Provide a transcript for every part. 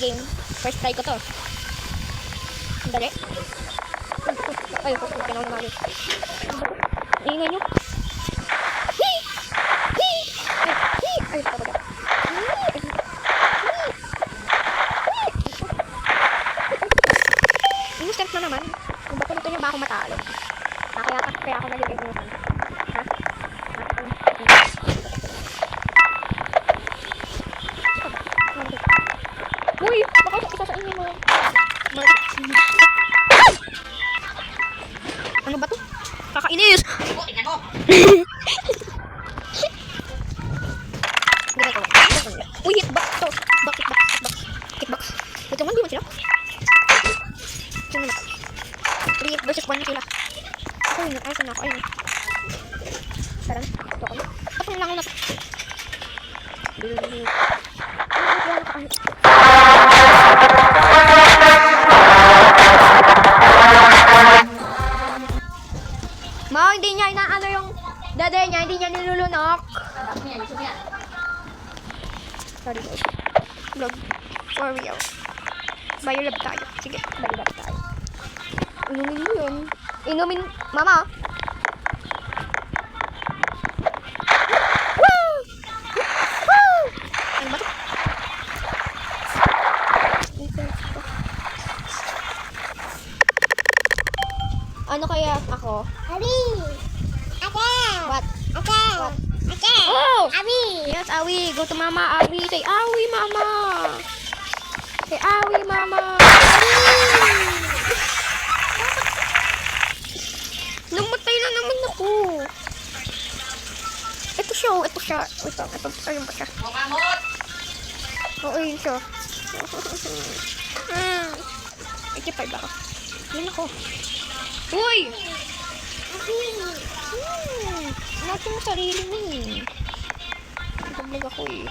game. First try ko to. Dali. Ay, pinaw na mali. Ingay nyo. Ay, talaga. Yung step na naman. Kung ba't ulit nyo ba ako matalo? Kaya ako nalilimutan. Ha? Uy! Baka isa sa inyo mo. Ano ba to? Kakainis! Uy, hitbox to. Hitbox. Ito nga, di man sila. Sino naman? 3 versus 1 sila. Ako yun, ayos na ako. Ayun. Parang, ito ako. Ako lang na. Mau, hindi niya inaano yung daday niya, hindi niya nilulunok. Sorry guys. Vlog for real. Bayo love tayo. Sige, bayo love tayo. Inumin mo yun. Inumin, mama. Woo! Woo! Ano ba ito? Ano kaya ako? Abi! Ate! What? Ate! What? Ate! Oh! Abi! Yes, Awi. Go to mama, Awi. Say, Awi, mama. Say, Awi, mama. Namatay na naman ako. Ito siya, oh. Ito siya. Ito. Ayun pa siya. Oo, yun siya. 85 ako. Yun ako. Uy! Abi! Natin mo sarili mo eh. Nagbablog ako eh.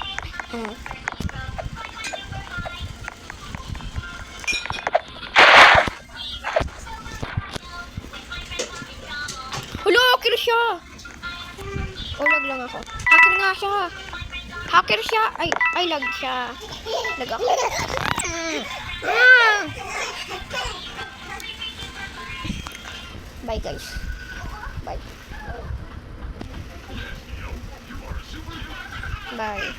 Hulo! Hacker siya! O, lag lang ako. Hacker nga siya! Hacker siya! Ay, lag siya. Lag ako. Bye guys. Bye. Bye.